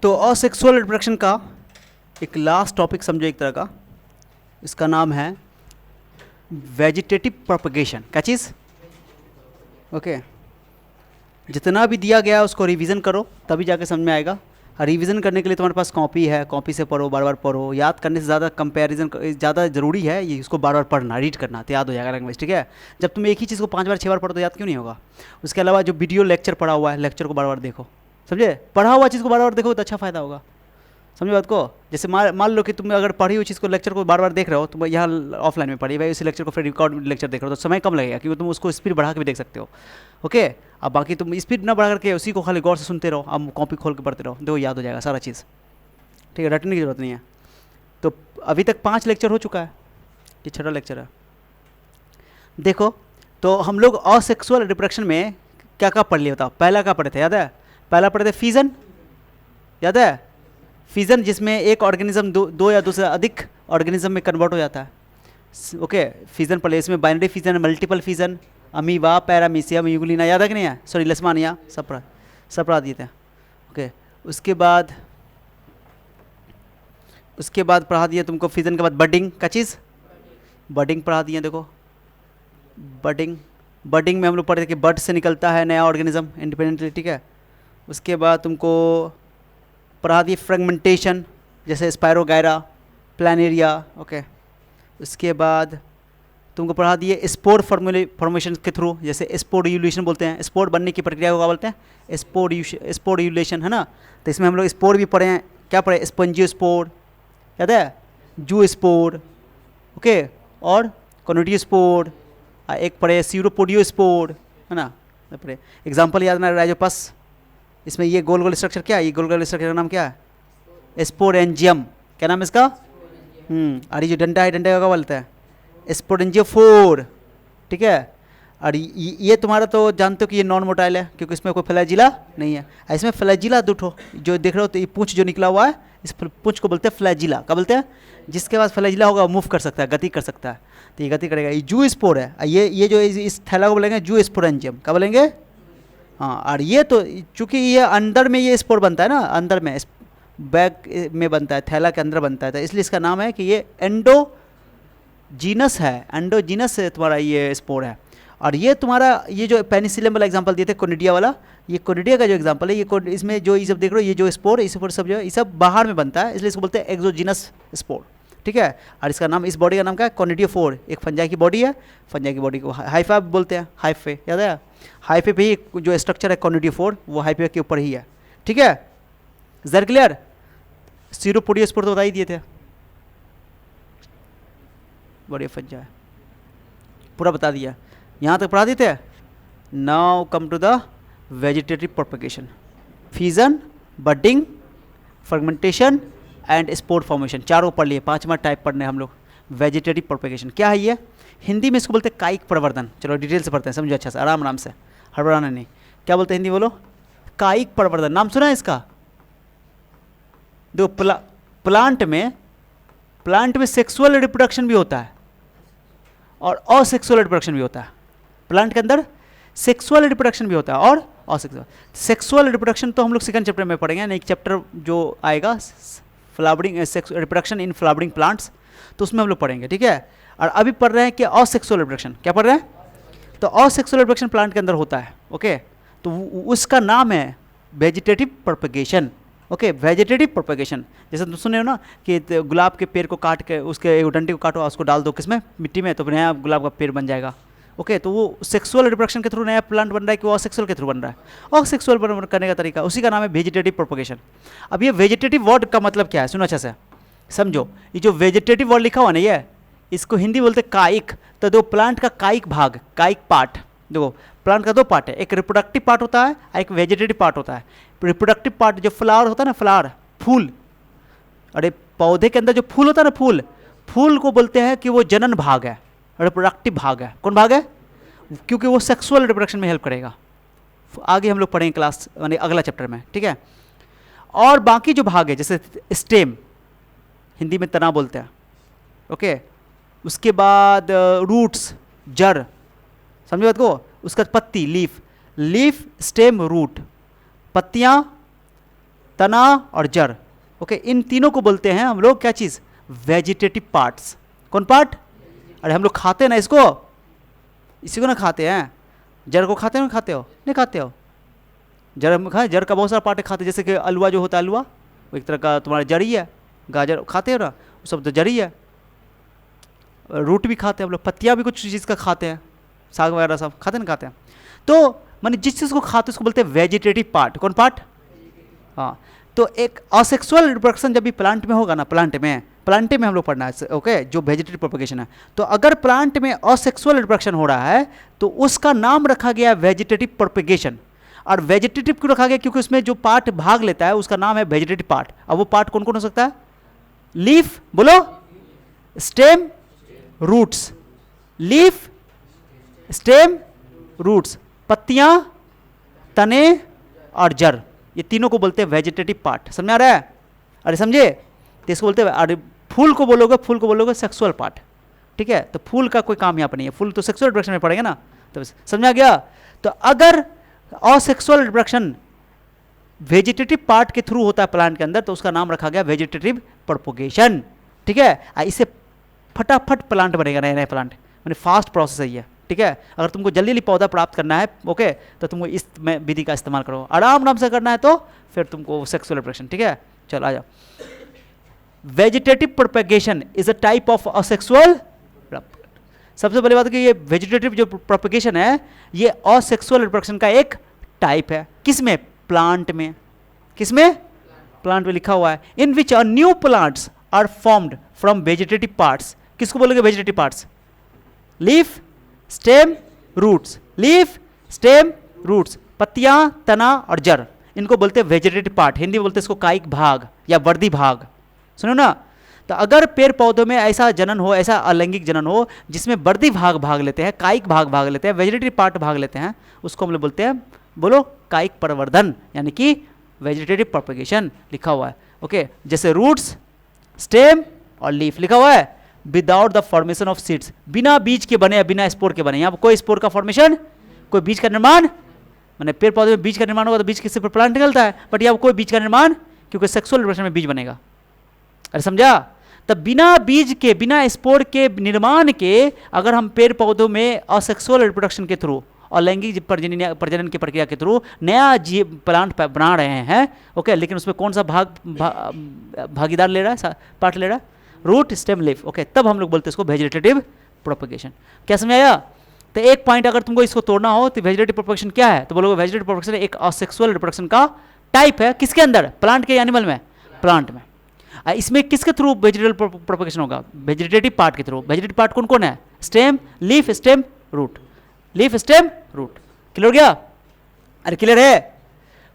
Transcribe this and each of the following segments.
तो asexual reproduction का एक लास्ट टॉपिक समझो एक तरह का, इसका नाम है वेजिटेटिव प्रोपगेशन। क्या चीज़? ओके, जितना भी दिया गया है उसको रिवीजन करो तभी जाके समझ में आएगा। रिवीजन करने के लिए तुम्हारे पास कॉपी है, कॉपी से पढ़ो, बार बार पढ़ो। याद करने से ज़्यादा कंपैरिजन ज़्यादा ज़रूरी है ये, इसको बार बार पढ़ना, रीड करना, तो याद हो जाएगा लैंग्वेज। ठीक है, जब तुम एक ही चीज़ को 5 बार 6 बार पढ़ो तो याद क्यों नहीं होगा? उसके अलावा जो वीडियो लेक्चर पढ़ा हुआ है, लेक्चर को बार बार देखो, समझे? पढ़ा हुआ चीज़ को बार बार देखो तो अच्छा फ़ायदा होगा। समझो बात को? जैसे मान लो कि तुम अगर पढ़ी हुई चीज़ को, लेक्चर को बार बार देख रहे हो, तुम यहाँ ऑफलाइन में पढ़ी भाई, उसी लेक्चर को फिर रिकॉर्ड लेक्चर देख रहे हो तो समय कम लगेगा, क्योंकि तुम उसको स्पीड बढ़ा के भी देख सकते हो। ओके, अब बाकी तुम स्पीड ना बढ़ा करके उसी को खाली गौर से सुनते रहो, अब कॉपी खोल के पढ़ते रहो, देखो याद हो जाएगा सारा चीज़। ठीक है, रटने की जरूरत नहीं है। तो अभी तक 5 लेक्चर हो चुका है, ये 6वां लेक्चर है। देखो, तो हम लोग असेक्सुअल रिप्रोडक्शन में क्या क्या पढ़ लिया बताओ? पहला क्या पढ़े थे, याद है? पहला पढ़े थे फिजन, याद है? फिजन, जिसमें एक ऑर्गेनिज्म दो या दो से अधिक ऑर्गेनिज्म में कन्वर्ट हो जाता है। ओके, फिजन पढ़े, इसमें binary fission, multiple fission, amoeba, paramecium, Euglena, याद है कि नहीं है? सॉरी, लेशमानिया, सब पढ़ा दिए थे। ओके, उसके बाद पढ़ा दिया तुमको फिजन के बाद बडिंग का चीज़, बडिंग पढ़ा दिए। देखो बडिंग में हम लोग पढ़े थे कि बड से निकलता है नया ऑर्गेनिज्म इंडिपेंडेंटली। ठीक है, उसके बाद तुमको पढ़ा दिए फ्रेगमेंटेशन, जैसे स्पायरोगायरा, प्लानेरिया। ओके, उसके बाद तुमको पढ़ा दिए स्पोर फॉर्मेशन के थ्रू, जैसे स्पोरियुलेशन बोलते हैं, स्पोर बनने की प्रक्रिया को क्या बोलते हैं? स्पोरियुलेशन, है ना? तो इसमें हम लोग स्पोर भी पढ़े हैं। क्या पढ़े? स्पंजियोस्पोर, याद है? जूस्पोर, ओके, और कोनिडियोस्पोर, एक पढ़े सीरोपोडियोस्पोर, है ना? पढ़े एग्जाम्पल याद ना राइजोपस, इसमें ये गोल गोल स्ट्रक्चर क्या है? ये गोल गोल स्ट्रक्चर का नाम क्या है? स्पोरेंजियम। क्या नाम है इसका? और ये जो डंडा है, डंडे का क्या बोलता है? स्पोरेंजियोफोर। ठीक है, और ये तुम्हारा तो जानते हो कि ये नॉन मोटाइल है, क्योंकि इसमें कोई फ्लैजिला नहीं है। इसमें फ्लैजिला दूठो जो देख रहे हो, तो ये पूंछ जो निकला हुआ है, इस पूंछ को बोलते हैं फ्लैजिला। क्या बोलते हैं? जिसके पास फ्लैजिला होगा वो मूव कर सकता है, गति कर सकता है, तो ये गति करेगा। ये जू स्पोर है, ये जो इस थैला को बोलेंगे जू स्पोरेंजियम। क्या बोलेंगे? हाँ, और ये तो चूँकि ये अंदर में ये स्पोर बनता है ना, अंदर में बैग में बनता है, थैला के अंदर बनता है, तो इसलिए इसका नाम है कि ये एंडोजीनस है, एंडोजीनस से तुम्हारा ये स्पोर है। और ये तुम्हारा ये जो पेनिसिलियम वाला एग्जांपल दिए थे, कोनिडिया वाला, ये कोनिडिया का जो एग्जांपल है, ये इसमें जो ये सब देख रहे हो, ये जो स्पोर, इस स्पोर सब जो है, ये सब बाहर में बनता है, इसलिए इसको बोलते हैं एक्सोजीनस स्पोर। ठीक है, और इसका नाम, इस बॉडी का नाम क्या है? कोनिडियोफोर। एक फंजाई की बॉडी है, फंजाई की बॉडी को हाइफा बोलते हैं, हाइफे, याद है? हाइफे पे ही जो स्ट्रक्चर है कोनिडियोफोर, वो हाइफे के ऊपर ही है। ठीक है, जर क्लियर? सीरोपोडियोस्पोर तो बता ही दिए थे, बॉडी फंजा है, पूरा बता दिया, यहाँ तक पढ़ा देते हैं। Now come to the vegetative propagation, fission, budding, fermentation and spore formation, चारों पढ़ लिए। 5वां टाइप पढ़ने हम लोग। वेजिटेटिव प्रोपगेशन क्या है ये? हिंदी में इसको बोलते हैं कायिक प्रवर्धन। चलो डिटेल से पढ़ते हैं, समझो अच्छा से, आराम से, हड़बड़ाना नहीं। क्या बोलते हैं हिंदी बोलो? कायिक प्रवर्धन। नाम सुना है इसका? देखो, प्लांट में सेक्सुअल रिप्रोडक्शन भी होता है और असेक्सुअल रिप्रोडक्शन भी होता है। प्लांट के अंदर सेक्सुअल रिप्रोडक्शन भी होता है और असेक्सुअल। सेक्सुअल रिप्रोडक्शन तो हम लोग सेकंड चैप्टर में पढ़ेंगे, एक चैप्टर जो आएगा flowering, reproduction in flowering plants, तो उसमें हम लोग पढ़ेंगे। ठीक है, और अभी पढ़ रहे हैं कि असेक्सुअल रिप्रोडक्शन। क्या पढ़ रहे हैं? तो असेक्सुअल रिप्रोडक्शन प्लांट के अंदर होता है। ओके, तो उसका नाम है vegetative propagation. Okay, vegetative propagation. जैसे तुम सुने हो ना कि गुलाब के पेड़ को काट के, उसके डंडे को काटो, उसको डाल दो किसमें? मिट्टी में, तो नया गुलाब का पेड़ बन जाएगा। ओके, तो वो सेक्सुअल रिप्रोडक्शन के थ्रू नया प्लांट बन रहा है कि वो असेक्सुअल के थ्रू बन रहा है? असेक्सुअल करने का तरीका, उसी का नाम है वेजिटेटिव प्रोपगेशन। अब ये वेजिटेटिव वर्ड का मतलब क्या है, सुनो अच्छा से समझो। ये जो वेजिटेटिव वर्ड लिखा हुआ ना, ये इसको हिंदी बोलते कायिक। तो दो प्लांट का कायिक भाग, कायिक पार्ट। देखो, प्लांट का 2 पार्ट है, एक रिप्रोडक्टिव पार्ट होता है और एक वेजिटेटिव पार्ट होता है। रिप्रोडक्टिव पार्ट जो फ्लावर होता है ना, फ्लावर, फूल, अरे पौधे के अंदर जो फूल होता है ना, फूल को बोलते हैं कि वो जनन भाग है, रिप्रोडक्टिव भाग है। कौन भाग है? क्योंकि वो सेक्सुअल रिप्रोडक्शन में हेल्प करेगा। आगे हम लोग पढ़ेंगे क्लास, यानी अगला चैप्टर में। ठीक है, और बाकी जो भाग है, जैसे स्टेम, हिंदी में तना बोलते हैं। ओके, उसके बाद रूट्स, जड़, समझे बात को? उसका पत्ती, लीफ, स्टेम, रूट, पत्तियाँ, तना और जड़। ओके, इन तीनों को बोलते हैं हम लोग क्या चीज़, वेजिटेटिव पार्ट्स। कौन पार्ट? अरे हम लोग खाते हैं ना इसको, इसी को ना खाते हैं। जड़ को खाते हो ना, खाते हो नहीं खाते हो? जड़ में खाए, जड़ का बहुत सारा पार्ट खाते हैं, जैसे कि अलुआ जो होता है, अलुआ वो एक तरह का तुम्हारा जड़ी है। गाजर खाते हो ना, वो सब तो जड़ी है। रूट भी खाते हैं हम लोग, पत्तियाँ भी कुछ चीज़ का खाते हैं, साग वगैरह सब खाते हैं ना, खाते हैं। तो माने जिस चीज़ को खाते हैं उसको बोलते हैं वेजिटेटिव पार्ट। कौन पार्ट? हाँ। तो एक असेक्सुअल रिप्रोडक्शन जब भी प्लांट में होगा ना, प्लांट में हम लोग पढ़ना है। ओके, जो वेजिटेटिव प्रोपगेशन है, तो अगर प्लांट में असेक्सुअल रिप्रोडक्शन हो रहा है तो उसका नाम रखा गया वेजिटेटिव प्रोपगेशन। और वेजिटेटिव क्यों रखा गया? क्योंकि उसमें जो पार्ट भाग लेता है उसका नाम है वेजिटेटिव पार्ट। अब वो पार्ट कौन कौन हो सकता है? लीफ, बोलो, stem, roots. Leaf, stem, roots, पत्तियां, तने और जड़, ये तीनों को बोलते हैं वेजिटेटिव पार्ट। समझ आ रहा है? अरे समझे? तो इसको बोलते हैं। अरे फूल को बोलोगे सेक्सुअल पार्ट। ठीक है, तो फूल का कोई काम यहाँ पर नहीं है, फूल तो सेक्सुअल रिप्रोडक्शन में पड़ेगा ना। तो समझ आ गया? तो अगर असेक्सुअल रिप्रोडक्शन वेजिटेटिव पार्ट के थ्रू होता है प्लांट के अंदर, तो उसका नाम रखा गया वेजिटेटिव प्रोपगेशन। ठीक है, इससे फटाफट प्लांट बनेगा, नए नए प्लांट, मैंने फास्ट प्रोसेस है ये। ठीक है, अगर तुमको जल्दी जल्दी पौधा प्राप्त करना है, ओके, तो तुमको इस विधि का इस्तेमाल करो। आराम से करना है तो फिर तुमको सेक्सुअल रिप्रोडक्शन। ठीक है, चलो आ जाओ। Vegetative propagation is a type of asexual. सबसे पहली बात कि ये वेजिटेटिव जो प्रोपगेशन है ये असेक्सुअल रिप्रोडक्शन का एक टाइप है। किसमें? प्लांट में। किसमें? प्लांट में लिखा हुआ है। In which a new plants are formed from vegetative parts. किसको बोलोगे vegetative parts? Leaf, stem, roots. Leaf, stem, roots, पत्तियां, तना और जड़, इनको बोलते हैं वेजिटेटिव पार्ट। हिंदी में बोलते हैं इसको कायिक भाग या वर्दी भाग। सुनो ना, तो अगर पेड़ पौधों में ऐसा जनन हो, ऐसा अलैंगिक जनन हो जिसमें वर्दी भाग लेते हैं, कायिक भाग लेते हैं, वेजिटेटिव पार्ट भाग लेते हैं, उसको हम लोग बोलते हैं, बोलो, कायिक प्रवर्धन, यानी कि वेजिटेटिव प्रोपगेशन लिखा हुआ है। ओके, जैसे रूट्स, स्टेम और लीफ लिखा हुआ है। Without the formation of seeds, बिना बीज के बने, बिना स्पोर के बने। यहाँ पर कोई स्पोर का फॉर्मेशन, कोई बीज का निर्माण, मैंने पेड़ पौधे में बीज का निर्माण होगा तो बीज किससे प्लांट निकलता है, बट यहाँ कोई बीज का निर्माण, क्योंकि सेक्सुअल रिप्रोडक्शन में बीज बनेगा। अरे समझा? तब बिना बीज के, बिना स्पोर के निर्माण के अगर हम पेड़ पौधों में असेक्सुअल रिप्रोडक्शन के थ्रू और लैंगिक प्रजनन की प्रक्रिया के थ्रू नया जीव प्लांट बना रहे हैं, ओके, लेकिन उसमें कौन सा भागीदार ले रहा है, पार्ट ले रहा है? Root, stem, leaf. ओके, तब हम लोग बोलते हैं इसको वेजिटेटिव प्रोपगेशन। क्या समझ आया? तो एक पॉइंट अगर तुमको इसको तोड़ना हो तो वेजिटेटिव प्रोपगेशन क्या है, तो बोलोगे वेजिटेटिव प्रोपगेशन एक असेक्सुअल रिप्रोडक्शन का टाइप है। किसके अंदर? प्लांट के, एनिमल में, प्लांट में। इसमें किसके थ्रू वेजिटेटिव प्रोपगेशन होगा? वेजिटेटिव पार्ट के थ्रू। वेजिटेटिव पार्ट कौन कौन है? Stem, leaf, stem, root. Leaf, stem, root. Clear हो गया? अरे क्लियर है?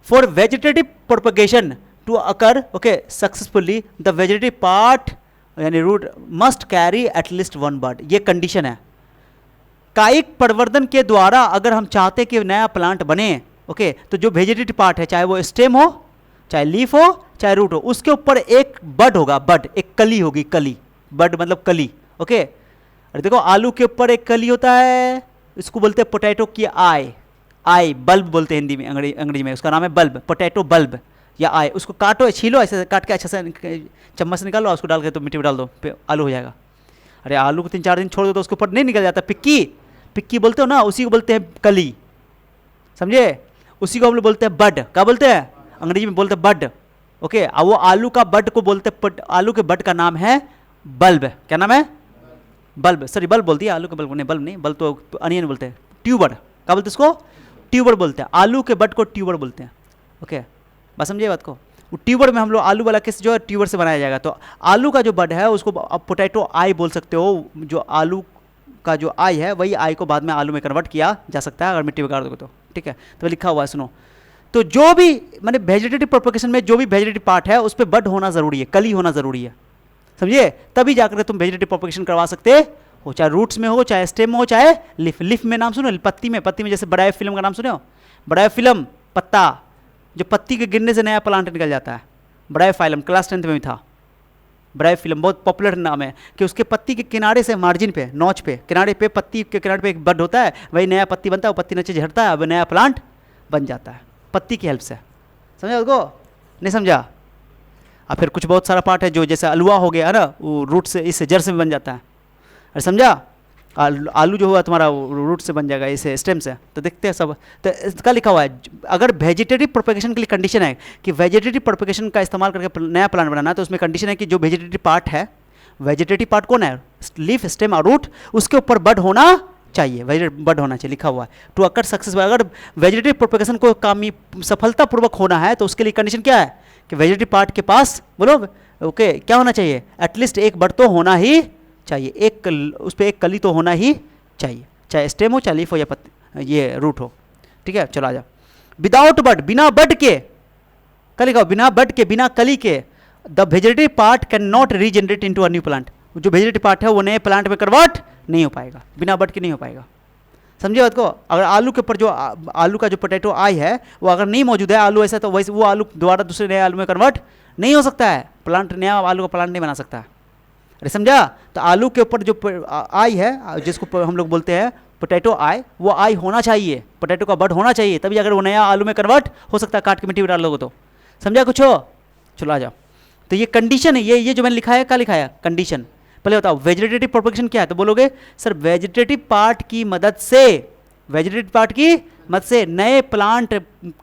For vegetative propagation to occur, okay, successfully, the vegetative part यानी root must carry at least one bud. ये कंडीशन है। कायिक प्रवर्धन के द्वारा अगर हम चाहते कि नया प्लांट बने, ओके, तो जो वेजिटेटिव पार्ट है, चाहे वो स्टेम हो, चाहे लीफ हो, चाहे रूट हो, उसके ऊपर एक बड होगा। बड, एक कली होगी, कली। बड मतलब कली। ओके, अरे देखो, आलू के ऊपर एक कली होता है, इसको बोलते हैं पोटैटो की आई, बल्ब बोलते हैं हिंदी में, अंग्रेजी में उसका नाम है बल्ब, पोटैटो बल्ब या आई। उसको काटो, छीलो, ऐसे काट के अच्छा से चम्मच से निकालो, उसको डाल के तो मिट्टी में डाल दो, आलू हो जाएगा। अरे आलू को 3-4 दिन छोड़ दो तो उसके ऊपर नहीं निकल जाता, पिक्की बोलते हो ना, उसी को बोलते हैं कली। समझे? उसी को हम लोग बोलते हैं बड। क्या बोलते हैं? अंग्रेजी में बोलते हैं बड। ओके, अब वो आलू का बड को बोलते हैं, आलू के बड का नाम है बल्ब। क्या नाम है? बल्ब। सॉरी, बल्ब बोलती है, आलू के बल्ब नहीं, बल्ब नहीं, बल्ब तो अनियन बोलते हैं। ट्यूबर। क्या बोलते हैं इसको? ट्यूबर बोलते हैं। आलू के बड को ट्यूबर बोलते हैं। ओके, बस समझिए बात को। वो ट्यूबर में हम लोग आलू वाला किस जो है ट्यूबर से बनाया जाएगा। तो आलू का जो बड है उसको आप पोटैटो आई बोल सकते हो। जो आलू का जो आई है वही आई को बाद में आलू में कन्वर्ट किया जा सकता है अगर मिट्टी में गाड़ दोगे तो। ठीक है, तो लिखा हुआ है, सुनो। तो जो भी मैंने वेजिटेटिव प्रोपगेशन में जो भी वेजिटेटिव पार्ट है उस पर बड होना जरूरी है, कली होना जरूरी है। समझिए? तभी जाकर तुम वेजिटेटिव प्रोपगेशन करवा सकते हो, चाहे रूट्स में हो, चाहे स्टेम में हो, चाहे लीफ में। नाम सुनो, पत्ती में जैसे ब्रायोफिल्म का नाम सुने हो? ब्रायोफिल्म, पत्ता, जो पत्ती के गिरने से नया प्लांट निकल जाता है। ब्रायोफाइलम क्लास 10th में भी था। ब्रायोफिल्म बहुत पॉपुलर नाम है कि उसके पत्ती के किनारे से, मार्जिन पे, नोच पे, किनारे पे, पत्ती के किनारे पे एक बड होता है, वही नया पत्ती बनता है, वो पत्ती नीचे झड़ता है, अब नया प्लांट बन जाता है पत्ती की हेल्प से। समझे उसको? नहीं समझा? और फिर कुछ बहुत सारा पार्ट है जो जैसे अलुआ हो गया है ना, वो रूट से इससे जड़ से भी बन जाता है। अरे समझा? आलू जो हुआ तुम्हारा रूट से बन जाएगा, इसे स्टेम से। तो देखते हैं सब। तो इसका लिखा हुआ है अगर वेजिटेटिव प्रोपेगेशन के लिए कंडीशन है कि वेजिटेटिव प्रोपेगेशन का इस्तेमाल करके नया प्लांट बनाना है, तो उसमें कंडीशन है कि जो वेजिटेटिव पार्ट है, वेजिटेटिव पार्ट कौन है? लीफ, स्टेम और रूट, उसके ऊपर बड होना चाहिए, वेजिटेटिव बड होना चाहिए, लिखा हुआ है। टू अकर सक्सेस, अगर वेजिटेटिव प्रोपेगेशन को सफलतापूर्वक होना है तो उसके लिए कंडीशन क्या है कि वेजिटेटिव पार्ट के पास बोलो ओके क्या होना चाहिए? एटलीस्ट एक बड तो होना ही चाहिए, उस पर एक कली तो होना ही चाहिए, चाहे स्टेम हो, चाहे लीफ हो, या ये रूट हो। ठीक है, चलो आ जाओ। विदाउट बड, बिना बड के, कली का बिना बड के, बिना कली के, the vegetative part can not regenerate into a new plant. जो वेजिटेटिव पार्ट है वो नए प्लांट में कन्वर्ट नहीं हो पाएगा, बिना बड के नहीं हो पाएगा। समझे बात को? अगर आलू के ऊपर जो आलू का जो पोटैटो आई है वो अगर नहीं मौजूद है, आलू ऐसा, तो वैसे वो आलू दोबारा दूसरे नए आलू में कन्वर्ट नहीं हो सकता है। प्लांट नया आलू का प्लांट नहीं बना सकता है। अरे समझा? तो आलू के ऊपर जो आई है, जिसको हम लोग बोलते हैं पोटैटो आई, वो आई होना चाहिए, पोटैटो का बड होना चाहिए, तभी अगर वो नया आलू में कन्वर्ट हो सकता है। काट के मिट्टी में डाल लोगे तो। समझा कुछ हो? चलो आ जाओ। तो ये कंडीशन है, ये जो मैंने लिखा है, क्या लिखा है? कंडीशन। पहले बताओ वेजिटेटिव प्रोपेगेशन क्या है? तो बोलोगे सर वेजिटेटिव पार्ट की मदद से, वेजिटेटिव पार्ट की मदद से नए प्लांट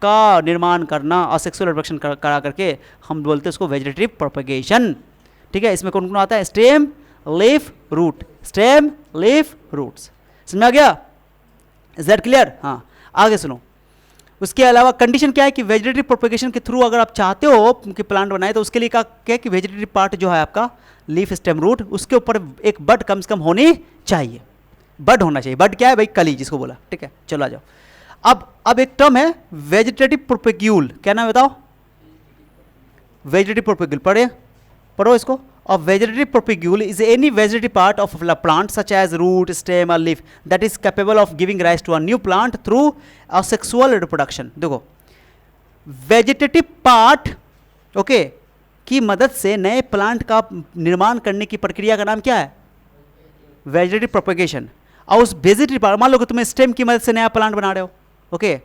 का निर्माण करना, असेक्सुअल रिप्रोडक्शन करा करके हम बोलते हैं उसको वेजिटेटिव प्रोपेगेशन। ठीक है, इसमें कौन कौन आता है? Stem, leaf, root, stem, leaf, roots. समझ में आ गया? Is that clear? हाँ, आगे सुनो। उसके अलावा कंडीशन क्या है कि वेजिटेटिव प्रोपेगेशन के थ्रू अगर आप चाहते हो कि प्लांट बनाए, तो उसके लिए क्या है कि वेजिटेटिव पार्ट जो है आपका लीफ, स्टेम, रूट, उसके ऊपर एक बड कम से कम होनी चाहिए, बड होना चाहिए। बड क्या है भाई? कली, जिसको बोला। ठीक है, चलो आ जाओ। अब एक टर्म है वेजिटेटिव प्रोपेग्यूल। क्या नाम है बताओ? Vegetative propagule. पढ़ो इसको। A vegetative propagule is any vegetative part of a plant such as root, stem or leaf that is capable of giving rise to a new plant through asexual reproduction। देखो, vegetative part okay की मदद से नए plant का निर्माण करने की प्रक्रिया का नाम क्या है? Vegetative propagation. और उस वेजिटेटिव पार्ट, मान लो कि तुम स्टेम की मदद से नया प्लांट बना रहे हो, ओके,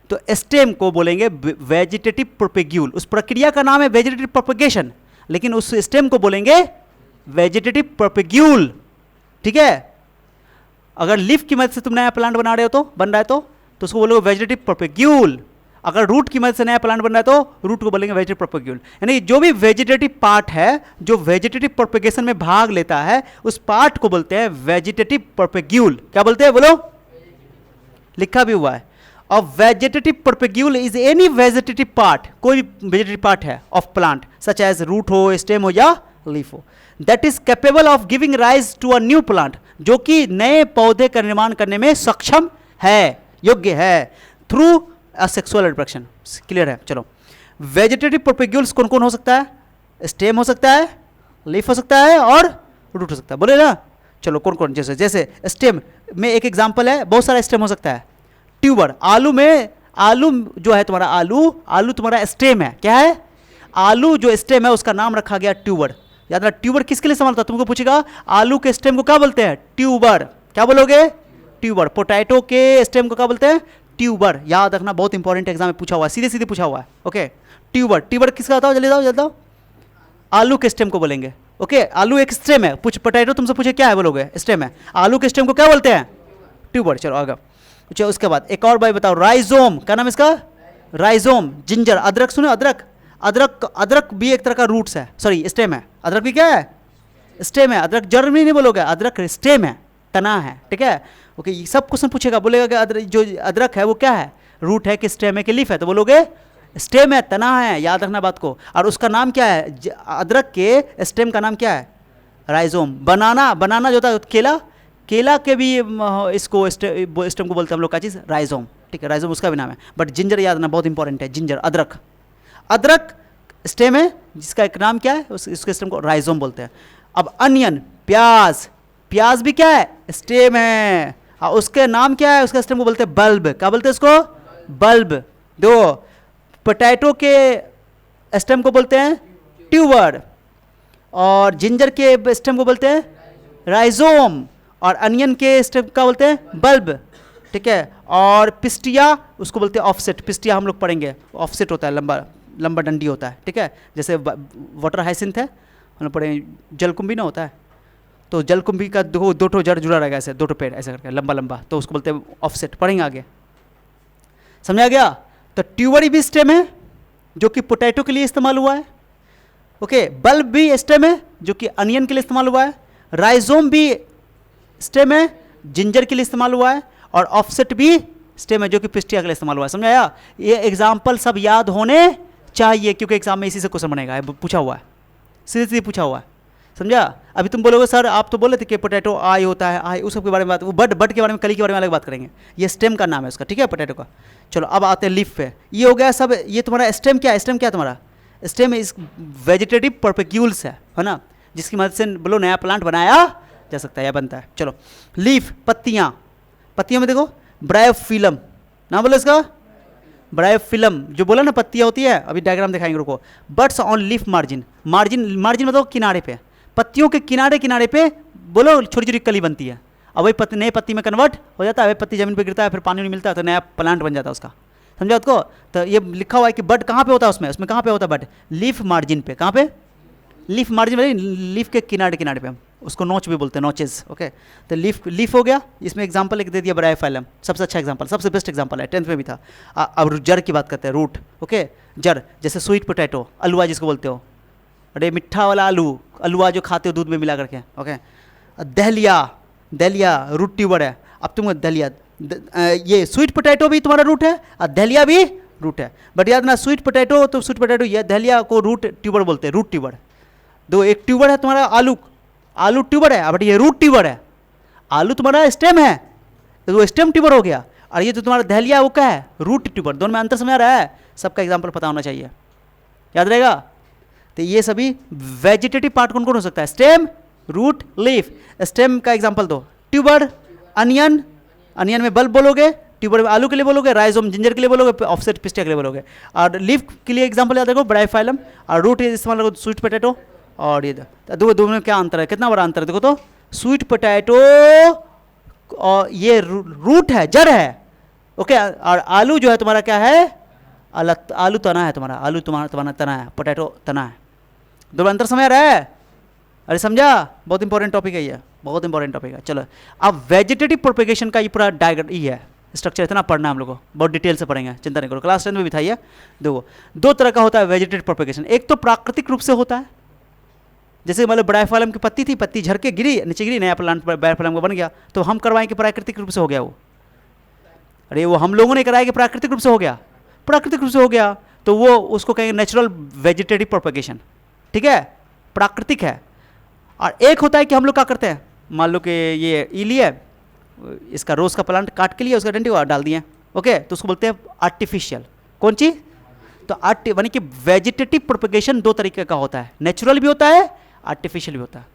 तो स्टेम को बोलेंगे वेजिटेटिव प्रोपेग्यूल। उस प्रक्रिया का नाम है वेजिटेटिव प्रोपेगेशन, लेकिन उस स्टेम को बोलेंगे वेजिटेटिव प्रोपेग्यूल। ठीक है, अगर लीफ की मदद से तुम नया प्लांट बना रहे हो तो बन रहा है तो उसको बोलोगे वेजिटेटिव प्रोपेग्यूल। अगर रूट की मदद से नया प्लांट बन रहा है तो रूट को बोलेंगे वेजिटेटिव प्रोपेग्यूल। यानी जो भी वेजिटेटिव पार्ट है जो वेजिटेटिव प्रोपेगेशन में भाग लेता है, उस पार्ट को बोलते हैं वेजिटेटिव प्रोपेग्यूल। क्या बोलते हैं बोलो? लिखा भी हुआ है। और vegetative propagule is any vegetative part, कोई भी वेजिटेटिव पार्ट है of plant such as root हो, स्टेम हो या लीफ हो, that is capable of giving rise to a new plant, जो कि नए पौधे का निर्माण करने में सक्षम है, योग्य है, थ्रू असेक्सुअल रिप्रोडक्शन। क्लियर है? चलो, वेजिटेटिव प्रोपेग्यूल्स कौन कौन हो सकता है? स्टेम हो सकता है, लीफ हो सकता है और रूट हो सकता है। बोले ना? चलो कौन कौन? जैसे स्टेम में एक एग्जांपल है, बहुत सारा स्टेम हो सकता है। ट्यूबर, आलू में, आलू जो है तुम्हारा, आलू तुम्हारा स्टेम है। क्या है? आलू जो स्टेम है उसका नाम रखा गया ट्यूबर। याद रखना, ट्यूबर किसके लिए इस्तेमाल होता है? तुमको पूछेगा आलू के स्टेम को क्या बोलते हैं? ट्यूबर। क्या बोलोगे? ट्यूबर। पोटैटो के स्टेम को क्या बोलते हैं? ट्यूबर। याद रखना, बहुत इंपॉर्टेंट एग्जाम में पूछा हुआ है, सीधे सीधे पूछा हुआ है। Okay, tuber. ट्यूबर किसका बताओ? जल्दी जाओ, जल्दी जाओ। आलू के स्टेम को बोलेंगे। ओके, आलू एक स्टेम है। पोटैटो तुमसे पूछे क्या है, बोलोगे स्टेम है। आलू के स्टेम को क्या बोलते हैं? ट्यूबर। चलो आगे। अच्छा, उसके बाद एक और भाई बताओ, राइजोम। क्या नाम है इसका? राइजोम। जिंजर, अदरक सुनो, अदरक। अदरक भी एक तरह का रूट्स है, सॉरी स्टेम है। अदरक भी क्या है? स्टेम है। अदरक जड़ में नहीं बोलोगे, अदरक स्टेम है, तना है। ठीक है, ओके, ये सब क्वेश्चन पूछेगा, बोलेगा कि अदरक, जो अदरक है वो क्या है? रूट है कि स्टेम है कि लीफ है? तो बोलोगे स्टेम है, तना है। याद रखना बात को। और उसका नाम क्या है? अदरक के स्टेम का नाम क्या है? राइजोम। बनाना जो होता है केला के भी इसको स्टेम को बोलते हैं हम लोग, क्या चीज़? राइजोम। ठीक है, राइजोम उसका भी नाम है। बट जिंजर याद रखना, बहुत इंपॉर्टेंट है। जिंजर, अदरक स्टेम है जिसका एक नाम क्या है? उसके स्टेम को राइजोम बोलते हैं। अब अनियन, प्याज भी क्या है? स्टेम है। और उसके नाम क्या है? उसका स्टेम को बोलते हैं बल्ब। क्या बोलते हैं इसको? बल्ब। दो, पोटैटो के स्टेम को बोलते हैं ट्यूबर, और जिंजर के स्टेम को बोलते हैं राइजोम, और अनियन के स्टेम का बोलते हैं बल्ब। ठीक है, और पिस्टिया उसको बोलते हैं ऑफसेट। पिस्टिया हम लोग पढ़ेंगे, ऑफसेट होता है लंबा, लंबा डंडी होता है, ठीक है। जैसे वाटर हाइसिंथ है, हम लोग पढ़े जलकुंभी ना होता है, तो जलकुंभी का दो ठो जड़ जुड़ा रहेगा ऐसे, दो ठो पेड़ ऐसे करके लंबा लंबा, तो उसको बोलते हैं ऑफसेट, पढ़ेंगे आगे, समझा गया। तो ट्यूबर भी स्टेम है जो कि पोटैटो के लिए इस्तेमाल हुआ है, ओके। बल्ब भी स्टेम है जो कि अनियन के लिए इस्तेमाल हुआ है। राइजोम भी स्टेम है, जिंजर के लिए इस्तेमाल हुआ है। और ऑफसेट भी स्टेम है जो कि पिस्टिया के लिए इस्तेमाल हुआ है, समझाया। ये एग्जाम्पल सब याद होने चाहिए क्योंकि एग्जाम में इसी से क्वेश्चन बनेगा, पूछा हुआ है, सीधे सीधे पूछा हुआ है, समझा। अभी तुम बोलोगे सर आप तो बोले थे कि पोटैटो आई होता है, आई उस सब के बारे में बात, वो बड के बारे में, कली के बारे में अलग बात करेंगे। ये स्टेम का नाम है उसका, ठीक है, पोटैटो का। चलो अब आते हैं लीफ पे। ये हो गया सब, ये तुम्हारा स्टेम क्या है, स्टेम क्या है तुम्हारा, स्टेम इस वेजिटेटिव परपेक्यूल्स है ना, जिसकी मदद से बोलो नया प्लांट बनाया जा सकता है या बनता है। चलो लीफ, पत्तियाँ, पत्तियों में देखो ब्रायोफिलम, ना बोलो इसका ब्रायोफिलम, जो बोला ना पत्तियाँ होती है, अभी डायग्राम दिखाएंगे रुको। Buds on leaf margin, margin मतलब किनारे पे, पत्तियों के किनारे किनारे पे बोलो छोटी छोटी कली बनती है। अब वही पत्ती नई पत्ती में कन्वर्ट हो जाता है, वही पत्ती जमीन पे गिरता है, फिर पानी नहीं मिलता है तो नया प्लांट बन जाता है उसका, समझा उसको। तो ये लिखा हुआ है कि बड कहाँ पे होता है उसमें कहाँ पे होता है बड, लीफ मार्जिन पे, कहाँ पे, लीफ मार्जिन में, लीफ के किनारे किनारे पे, हम उसको नोच भी बोलते हैं, नोचेस, ओके। तो लीफ हो गया, इसमें एग्जांपल एक दे दिया ब्रायोफाइलम, सबसे अच्छा एग्जांपल, सबसे बेस्ट एग्जांपल है, 10th में भी था। अब जड़ की बात करते हैं, रूट, ओके। जड़ जैसे स्वीट पोटैटो, अलुआ जिसको बोलते हो, अरे मिठा वाला आलू, अलुआ जो खाते हो दूध में मिला करके, ओके। दहलिया रूट ट्यूबर है। अब तुम दहलिया, ये स्वीट पोटैटो भी तुम्हारा रूट है और दहलिया भी रूट है, बट याद ना स्वीट पोटैटो तो स्वीट पोटैटो, ये दहलिया को रूट ट्यूबर बोलते हैं, रूट ट्यूबर। दो एक ट्यूबर है तुम्हारा आलू ट्यूबर है, बट ये रूट ट्यूबर है। आलू तुम्हारा स्टेम है तो वो स्टेम ट्यूबर हो गया, और ये जो तुम्हारा दहलिया वो क्या है, रूट ट्यूबर। दोनों में अंतर समझ आ रहा है, सबका एग्जाम्पल पता होना चाहिए, याद रहेगा। तो ये सभी वेजिटेटिव पार्ट कौन कौन हो सकता है, स्टेम, रूट, लीफ। स्टेम का एग्जाम्पल दो, ट्यूबर, अनियन, अनियन में बल्ब बोलोगे, ट्यूबर में आलू के लिए बोलोगे, राइजोम जिंजर के लिए बोलोगे, ऑफसेट पिस्टिया के लिए बोलोगे। और लीफ के लिए एग्जाम्पल याद रखो ब्रायोफाइलम, और रूट इस्तेमाल करो स्वीट पोटैटो। और ये दो में क्या अंतर है, कितना बड़ा अंतर है देखो तो, स्वीट पोटैटो और ये रूट है, जड़ है, ओके। और आलू जो है तुम्हारा क्या है, आलू तना है तुम्हारा, आलू तुम्हारा तना है, पोटैटो तना है। दो अंतर समझ आ रहा है, अरे समझा, बहुत इंपॉर्टेंट टॉपिक है ये, बहुत इंपॉर्टेंट टॉपिक है। चलो अब वेजिटेटिव प्रोपेगेशन का ये पूरा डायग्राम ये है, स्ट्रक्चर इतना पढ़ना है हम लोग को, बहुत डिटेल से पढ़ेंगे, चिंता नहीं करो, क्लास 10 में भी था ये। देखो दो तरह का होता है वेजिटेटिव प्रोपेगेशन, एक तो प्राकृतिक रूप से होता है, जैसे मतलब ब्रायोफाइलम की पत्ती थी, पत्ती झड़ के गिरी, नीचे गिरी, नया प्लांट ब्रायोफाइलम का बन गया, तो हम करवाएं कि प्राकृतिक रूप से हो गया वो, अरे वो हम लोगों ने कराया कि प्राकृतिक रूप से हो गया, प्राकृतिक रूप से हो गया, तो वो उसको कहेंगे नेचुरल वेजिटेटिव प्रोपेगेशन, ठीक है, प्राकृतिक है। और एक होता है कि हम लोग क्या करते हैं, मान लो कि ये ई लिए, इसका रोज़ का प्लांट काट के लिए उसका डंडी डाल दिए, ओके, तो उसको बोलते हैं आर्टिफिशियल। कौन चीज़, तो यानी कि वेजिटेटिव प्रोपेगेशन दो तरीके का होता है, नेचुरल भी होता है, आर्टिफिशियल भी होता है,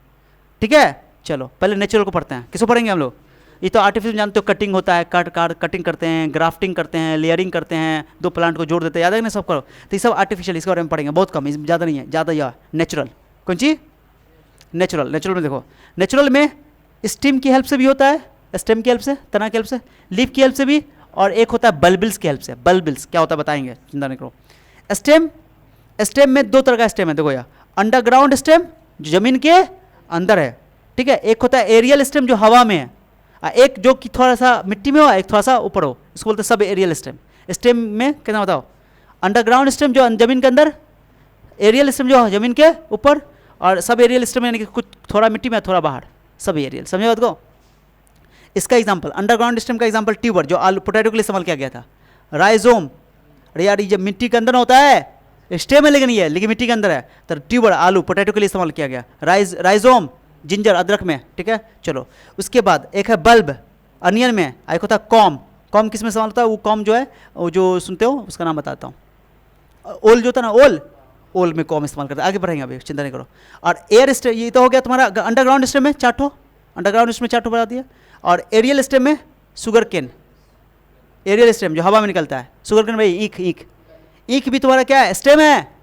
ठीक है। चलो पहले नेचुरल को पढ़ते हैं, किसको पढ़ेंगे हम लोग, ये तो आर्टिफिशियल जानते हो, कटिंग होता है, कटिंग करते हैं, ग्राफ्टिंग करते हैं, लेयरिंग करते हैं, दो प्लांट को जोड़ देते हैं, याद है ना सब करो, तो ये सब आर्टिफिशियल, इसके बारे में पढ़ेंगे, बहुत कम, ज़्यादा नहीं है, ज़्यादा या नेचुरल। कौन चीज़, नेचुरल में देखो, नेचुरल में स्टेम की हेल्प से भी होता है, स्टेम की हेल्प से, तना की हेल्प से, लीफ की हेल्प से भी, और एक होता है बल्बिल्स की हेल्प से। बल्बिल्स क्या होता है बताएंगे, चिंता नहीं करो। स्टेम में दो तरह का स्टेम है, देखो यार, अंडरग्राउंड स्टेम जो जमीन के अंदर है, ठीक है, एक होता है एरियल स्टेम जो हवा में है, एक जो कि थोड़ा सा मिट्टी में हो, एक थोड़ा सा ऊपर हो, इसको बोलते हैं सब एरियल स्टेम। स्टेम में कितना बताओ, अंडरग्राउंड स्टेम जो जमीन के अंदर, एरियल स्टेम जो जमीन के ऊपर, और सब एरियल स्टेम यानी कि कुछ थोड़ा मिट्टी में थोड़ा बाहर, सब एरियल, समझे बात को। इसका एग्जांपल, अंडरग्राउंड स्टेम का एग्जांपल ट्यूबर जो आलू पोटैटो के लिए इस्तेमाल किया गया था, राइजोम, अरे यार ये जब मिट्टी के अंदर होता है, स्टेम है लेकिन ये, लेकिन मिट्टी के अंदर है, तो ट्यूबर आलू पोटैटो के लिए इस्तेमाल किया गया, राइजोम जिंजर अदरक में, ठीक है। चलो उसके बाद एक है बल्ब, अनियन में, एक होता है कॉम किस में इस्तेमाल होता है, वो कॉम जो है वो जो सुनते हो उसका नाम बताता हूँ, ओल जो होता है ना, ओल में कॉम इस्तेमाल करते हैं, आगे बढ़ेंगे अभी, चिंता नहीं करो। और एयर स्टेम, ये तो हो गया तुम्हारा अंडरग्राउंड स्टेम में चाटो, अंडरग्राउंड स्टेम में चाटो बना दिया, और एरियल स्टेम में शुगर केन, एरियल स्टेम जो हवा में निकलता है, शुगर केन भाई, ईख भी तुम्हारा क्या है, स्टेम है।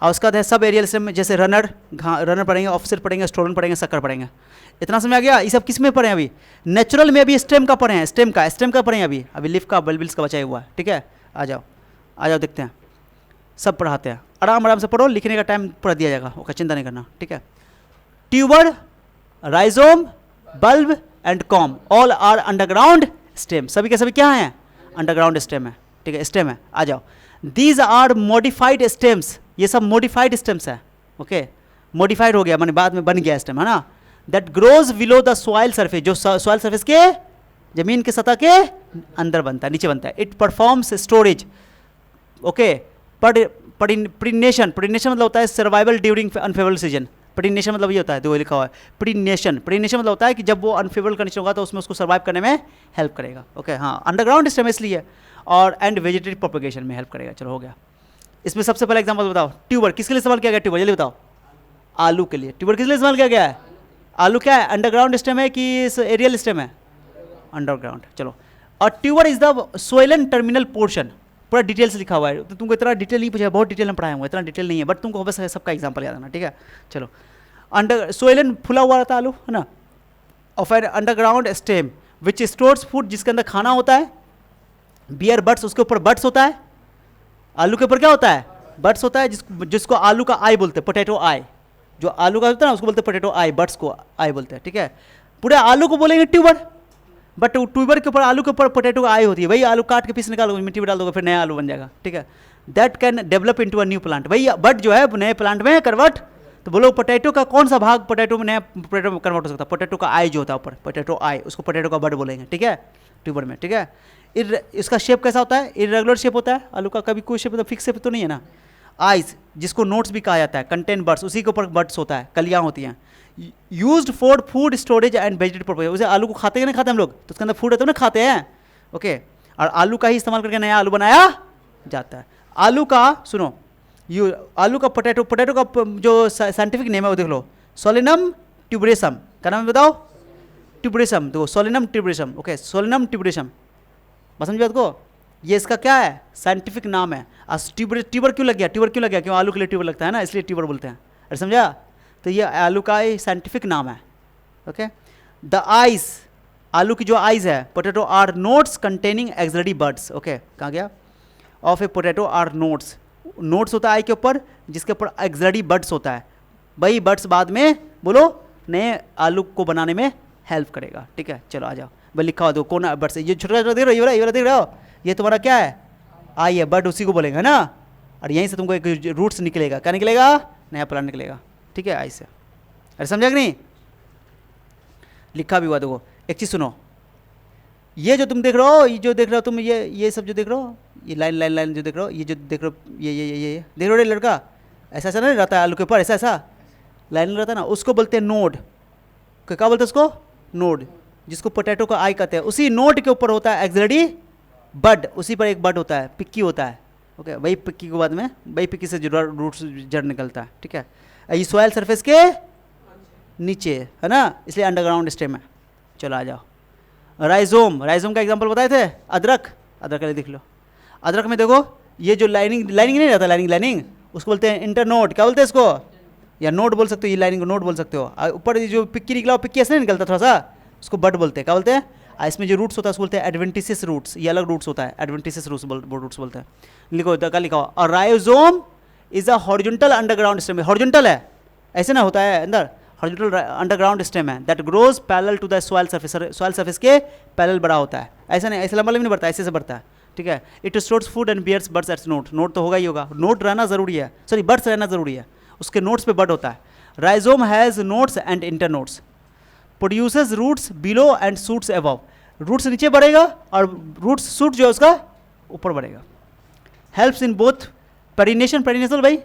और उसका है सब एरियल स्टेम में, जैसे रनर पढ़ेंगे, ऑफसेट पढ़ेंगे, स्टोरन पढ़ेंगे, शक्कर पढ़ेंगे, इतना समझ आ गया। ये सब किस में पढ़े हैं अभी, नेचुरल में अभी स्टेम का पढ़े हैं, स्टेम का पढ़े हैं अभी लीफ का, बल्बिल्स का बचाया हुआ है, ठीक है। आ जाओ देखते हैं, सब पढ़ाते हैं, आराम आराम से पढ़ो, लिखने का टाइम पूरा दिया जाएगा, ओके, चिंता नहीं करना, ठीक है। Tuber, rhizome, bulb and corm all are underground stem, सभी के सभी क्या हैं, अंडरग्राउंड स्टेम है, ठीक है, स्टेम है। आ जाओ, दीज आर मॉडिफाइड स्टेम्स, ये सब मॉडिफाइड स्टेम्स है, ओके, मॉडिफाइड हो गया माने बाद में बन गया स्टेम, है ना। That grows below the soil surface, जो सॉइल सरफेस के जमीन के सतह के अंदर बनता है, नीचे बनता है। इट परफॉर्म्स स्टोरेज, ओके, प्रीनेशन, प्रीनेशन मतलब होता है सर्वाइवल ड्यूरिंग अनफेवरेबल सीजन, प्रीनेशन मतलब ये होता है, दो लिखा हुआ है प्रीनेशन, प्रीनेशन मतलब होता है कि जब वो अनफेवरेबल कंडीशन होगा तो उसमें उसको सर्वाइव करने में हेल्प करेगा, ओके, हाँ, अंडरग्राउंड स्टेम इसलिए, और एंड वेजिटेटिव प्रोपगेशन में हेल्प करेगा। चलो हो गया। इसमें सबसे पहला एग्जांपल बताओ, ट्यूबर किसके लिए इस्तेमाल किया गया, ट्यूबर जल्दी बताओ, आलू के लिए। ट्यूबर किस लिए इस्तेमाल किया गया है, आलू क्या है, अंडरग्राउंड स्टेम है कि एरियल स्टेम है, अंडरग्राउंड, चलो। और tuber is the swollen terminal portion, पूरा डिटेल से लिखा हुआ है, तो तुमको इतना डिटेल नहीं पूछा, बहुत डिटेल में पढ़ाया हुआ, इतना डिटेल नहीं है, बट तुमको बस सबका एग्जांपल याद आना, ठीक है। चलो, अंडर सोइलन फुला हुआ रहता है आलू, है ना, और फिर underground stem which stores food, जिसके अंदर खाना होता है, बियर बट्स, उसके ऊपर बट्स होता है, आलू के ऊपर क्या होता है, बट्स होता है, जिसको आलू का आई बोलते हैं, पोटैटो आई, जो आलू का होता है ना उसको बोलते हैं पोटैटो आई, बट्स को आई बोलते हैं, ठीक है। पूरे आलू को बोलेंगे ट्यूबर, बट ट्यूबर के ऊपर, आलू के ऊपर पोटैटो का आई होती है, वही आलू काट के पीस निकालो, मिट्टी में डाल दोगे, फिर नया आलू बन जाएगा, ठीक है। That can develop into a new plant, वही बट जो है नए प्लांट में कन्वर्ट, तो बोलो पोटैटो का कौन सा भाग पोटैटो में नया पोटैटो में कन्वर्ट हो सकता है, पोटैटो का आई जो होता है ऊपर, पोटैटो आई, उसको पोटैटो का बड बोलेंगे, ठीक है, ट्यूबर में, ठीक है। इसका शेप कैसा होता है, इरेगुलर शेप होता है आलू का, कभी कोई शेप तो फिक्स शेप तो नहीं है ना। आइज, जिसको नोट्स भी कहा जाता है, कंटेन बर्ड्स, उसी के ऊपर बर्ड्स होता है, कलियाँ होती हैं, used for food storage and vegetative purpose, उसे आलू को खाते हैं ना, खाते हैं हम लोग, तो उसके अंदर फूड है तो ना खाते हैं, ओके, और आलू का ही इस्तेमाल करके नया आलू बनाया जाता है। आलू का सुनो, आलू का पोटैटो, पोटैटो का जो साइंटिफिक नेम है वो देख लो, सोलिनम ट्यूबरेसम, क्या नाम है बताओ, ट्यूबरेसम, देखो सोलिनम ट्यूबरेसम, ओके, सोलिनम ट्यूबरेसम, बस समझ बात को, ये इसका क्या है, साइंटिफिक नाम है। ट्यूबर क्यों लग गया, ट्यूबर क्यों लग गया, क्यों आलू के लिए ट्यूबर लगता है ना, इसलिए ट्यूबर बोलते हैं, अरे समझा, तो ये आलू का साइंटिफिक नाम है, ओके। द आइज, आलू की जो आइज है, potato are nodes containing axillary buds, okay, कहाँ गया, of a potato are nodes, nodes होता है आई के ऊपर, जिसके ऊपर एक्सलरी बर्ड्स होता है, वही बर्ड्स बाद में बोलो नए आलू को बनाने में हेल्प करेगा, ठीक है। चलो आ जाओ, भाई लिखा हुआ दो कौन बर्ड्स, ये छोटा छोटा देख रहे हो, ये वाला देख रहे हो, ये तुम्हारा क्या है, आई है, बर्ड उसी को बोलेंगे, है ना, और यहीं से तुमको एक रूट्स निकलेगा, क्या निकलेगा, नया प्लांट निकलेगा, ठीक है, आई से, अरे समझा कि नहीं, लिखा भी हुआ देखो। एक चीज़ सुनो, ये जो तुम देख रहे हो, ये जो देख रहे हो तुम, ये सब जो देख रहे हो, ये लाइन लाइन लाइन जो देख रहे हो, ये जो देख रहे हो, ये देख रहे हो, लड़का ऐसा ऐसा नहीं रहता है आलू के ऊपर, ऐसा ऐसा लाइन रहता है ना, उसको बोलते हैं नोड, क्या बोलते हैं उसको, नोड, जिसको पोटैटो का आई कहते हैं। उसी नोड के ऊपर होता है एक्सलरी बड, उसी पर एक बड होता है, पिक्की होता है, ओके, वही पिक्की के बाद में वही पिक्की से रूट्स जड़ निकलता है, ठीक है। ये सॉइल सरफेस के नीचे है ना, इसलिए अंडरग्राउंड स्टेम है। चलो आ जाओ, राइजोम, राइजोम का एग्जांपल बताए थे, अदरक, अदरक के लिए देख लो, अदरक में देखो ये जो लाइनिंग नहीं रहता, लाइनिंग उसको बोलते हैं इंटरनोड, क्या बोलते हैं इसको, या नोड बोल सकते हो, ये लाइनिंग को नोड बोल सकते हो। ऊपर जो पिक्की निकला, पिक्की ऐसे नहीं निकलता थोड़ा सा, उसको बड बोलते हैं, क्या बोलते हैं। इसमें जो रूट्स होता है उसको बोलते हैं एडवेंटिसिस रूट्स, ये अलग रूट्स होता है, एडवेंटिसिस रूट्स बोलते हैं। लिखो क्या लिखा हुआ, और rhizome is a horizontal underground stem, horizontal है, ऐसे ना होता है अंदर, हॉरिजॉन्टल अंडरग्राउंड स्टेम है, that grows parallel to the soil surface, soil surface के पैरेलल बड़ा होता है, ऐसा नहीं, ऐसे लंबा नहीं बढ़ता, ऐसे से बढ़ता है, ठीक है। It stores food and bears buds एट्स नोट, नोट तो होगा ही होगा, नोट रहना जरूरी है, सॉरी बर्ड्स रहना जरूरी है, उसके नोट्स पे बर्ड होता है। Rhizome has nodes and internodes, produces roots below and shoots above, roots नीचे बढ़ेगा और रूट्स शूट जो है उसका ऊपर बढ़ेगा। Helps in both perennation, perennation भाई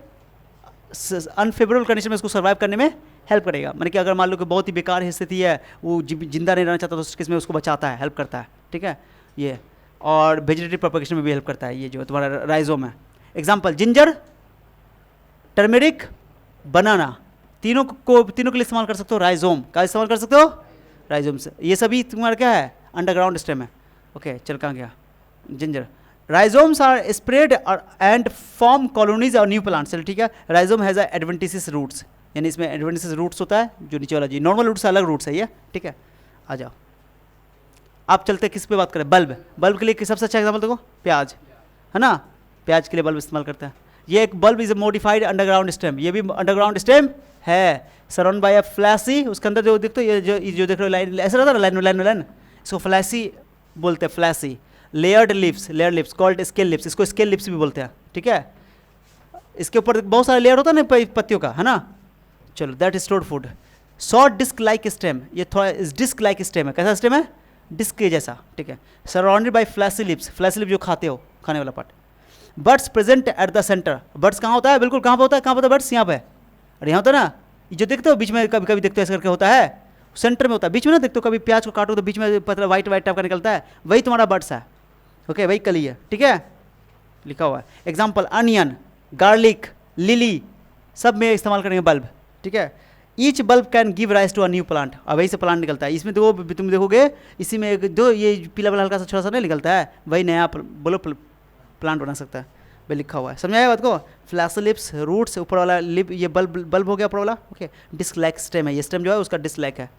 अनफेवरेबल कंडीशन में इसको सर्वाइव करने में हेल्प करेगा, माने कि अगर मान लो कि बहुत ही बेकार स्थिति है, वो जिंदा नहीं रहना चाहता तो किस में उसको बचाता है, हेल्प करता है, ठीक है ये, और वेजिटेटिव प्रोपगेशन में भी हेल्प करता है ये जो तुम्हारा राइजोम है। एग्जाम्पल जिंजर, टर्मेरिक, बनाना, तीनों के लिए इस्तेमाल कर सकते हो राइजोम, का इस्तेमाल कर सकते हो राइजोम से, ये सभी तुम्हारा क्या है अंडरग्राउंड स्टेम है, ओके। चल कहाँ गया, ginger, rhizomes are spread and form colonies और न्यू प्लांट्स, चल ठीक है। राइजोम हैज़ एडवेंटिसिस रूट्स, यानी इसमें एडवेंटिसिस रूट्स होता है, जो नीचे वाला जी नॉर्मल रूट्स अलग रूट्स है ये, ठीक है। आ जाओ, आप चलते किस पे बात करें, बल्ब, बल्ब के लिए सबसे अच्छा एग्जाम्पल देखो प्याज, है ना, प्याज के लिए बल्ब इस्तेमाल करते हैं। ये एक bulb is modified underground stem, ये भी अंडरग्राउंड स्टेम है, सराउंड बाय अ फ्लैसी, उसके अंदर जो देखते हो ये जो देख रहे हो लाइन ऐसा रहता है लाइन लाइन लाइन, इसको फ्लैसी बोलते हैं, fleshy. Layered lips called scale lips, इसको स्केल लिप्स भी बोलते हैं, ठीक है। इसके ऊपर बहुत सारे लेयर होता है ना पत्तियों का, है ना। चलो that is stored food. Short disc like stem, ये थोड़ा डिस्क लाइक स्टेम है, कैसा स्टेम है, डिस्क के जैसा, ठीक है। सराउंडेड बाय फ्लैसी लिप्स जो खाते हो, खाने वाला part. Birds present at the centre, birds कहाँ होता है, बिल्कुल कहाँ पे होता है, कहाँ पे होता है बर्ड्स, यहाँ पे, और यहाँ होता है ना, ये जो देखते हो बीच में कभी कभी देखते हो ऐसे करके होता है, सेंटर में होता है, बीच में ना देखते हो कभी प्याज को काटो तो बीच में पतला वाइट वाइट टाइप का निकलता है, वही तुम्हारा बर्ड्स है, ओके, वही कली है, ठीक है, लिखा हुआ है। एग्जाम्पल अनियन, गार्लिक, लिली, सब में इस्तेमाल करेंगे बल्ब, ठीक है। Each bulb can give rise to a new plant, और वही से प्लांट निकलता है। इसमें तो तुम देखोगे इसी में जो ये पीला वाला हल्का सा छोटा सा नहीं निकलता है, वही नया बोलो प्लांट बना सकता है, वही लिखा हुआ है, समझाया बात को। फ्लैश लिप्स, रूट्स, ऊपर वाला लिप, ये बल्ब हो गया ऊपर वाला, ओके। डिस्क लाइक स्टेम है, ये स्टेम जो है उसका डिस्क लाइक है,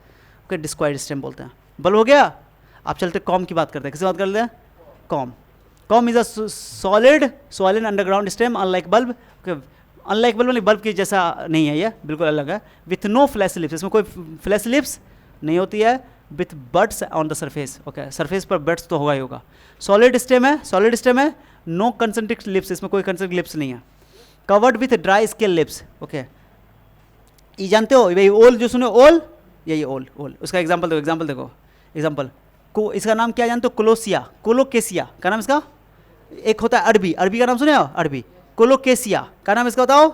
ओके, डिस्क्वाइड स्टेम बोलते हैं। बल्ब हो गया। आप चलते कॉम की बात करते हैं, किसकी बात करते हैं, com is a solid underground stem unlike bulb, okay. Unlike bulb bulb की जैसा नहीं है, ये बिल्कुल अलग है। विथ नो फ्लैश लिप्स, इसमें कोई फ्लैश लिप्स नहीं होती है। With birds on the surface, okay, surface पर बर्ड्स तो होगा ही होगा। सॉलिड स्टेम है, नो कंसेंट्रिक लिप्स, इसमें कोई कंसेंट्रिक लिप्स नहीं है। Covered with dry scale lips, okay. ये जानते हो भाई, ओल जो सुने, ओल, यही ओल, उसका एग्जाम्पल देखो, एग्जाम्पल को, इसका नाम क्या जानते हो, कोलोकेसिया का नाम इसका। एक होता है अरबी का नाम सुने हो, अरबी, कोलोकेसिया का नाम इसका बताओ,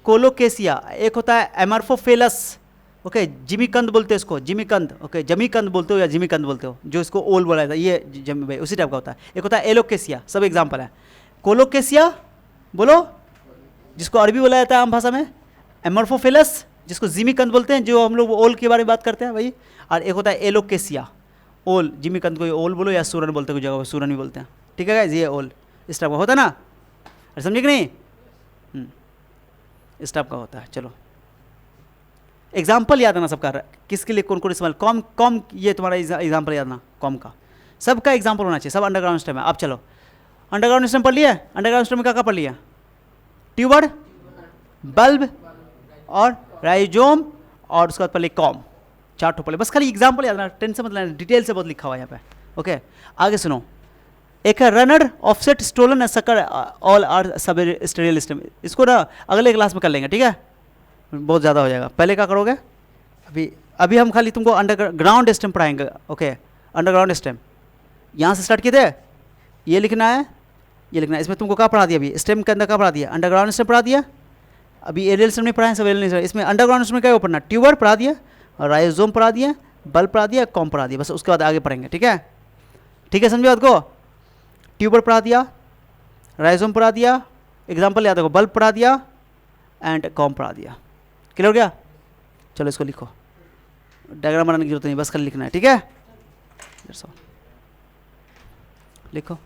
कोलोकेसिया। एक होता है एमरफोफेलस, ओके, जिमीकंद बोलते हैं इसको, जिमीकंद, ओके, जमीकंद बोलते हो या जिमीकंद बोलते हो, जो इसको ओल बोला था, ये जमी भाई उसी टाइप का होता है। एक होता है एलोकेसिया, सब एग्जाम्पल है। कोलोकेसिया बोलो, जिसको अरबी बोला जाता है आम भाषा में, एमरफोफेलस जिसको जिमीकंद बोलते हैं, जो हम लोग ओल के बारे में बात करते हैं वही, और एक होता है एलोकेसिया, ओल, जिमीकंद को ओल बोलो या सूरन बोलते हैं, कोई जगह सूरन भी बोलते हैं, ठीक है गाइस, ये ओल इस टाइप का होता है ना, अरे समझे कि नहीं, इस टाइप का होता है। चलो एग्जाम्पल याद आना सबका, किसके लिए कौन कौन इस्तेमाल, कॉम ये तुम्हारा एग्जाम्पल याद आना, कॉम का सबका एग्जाम्पल होना चाहिए, सब अंडरग्राउंड स्टेम है। अब चलो अंडरग्राउंड स्टेम पढ़ लिया, अंडरग्राउंड स्टेम में क्या क्या पढ़ लिया, ट्यूबर, बल्ब और राइजोम, और उसके बाद पढ़ लिया कॉम, 4 ठो पढ़, बस खाली एग्जाम्पल याद आना, टेंशन मत लेना, डिटेल से बहुत लिखा हुआ है यहाँ पे, ओके। आगे सुनो, एक है runner, offset, stolon and sucker, all are subaerial system. इसको ना अगले क्लास में कर लेंगे, ठीक है, बहुत ज़्यादा हो जाएगा। पहले क्या करोगे, अभी हम खाली तुमको अंडरग्राउंड स्टेम पढ़ाएंगे, ओके। अंडरग्राउंड स्टेम यहाँ से स्टार्ट किए थे, ये लिखना है, ये लिखना है। इसमें तुमको क्या पढ़ा दिया, अभी स्टेम के अंदर क्या पढ़ा दिया, अंडरग्राउंड स्टेम पढ़ा दिया, अभी एरियल स्टेम नहीं पढ़ाए, सब एरियल, इसमें अंडरग्राउंड स्टेम क्या पढ़ना, ट्यूबर पढ़ा दिया, राइजोम पढ़ा दिया, बल्ब पढ़ा दिया, कॉम पढ़ा दिया, बस उसके बाद आगे पढ़ेंगे, ठीक है, ठीक है, समझो बात को। ट्यूबर पढ़ा दिया, राइजोम पढ़ा दिया, एग्जाम्पल याद रखो, बल्ब पढ़ा दिया एंड कॉम पढ़ा दिया, क्लियर हो गया। चलो इसको लिखो, डायग्राम बनाने की जरूरत नहीं, बस खाली लिखना है, ठीक है, लिखो।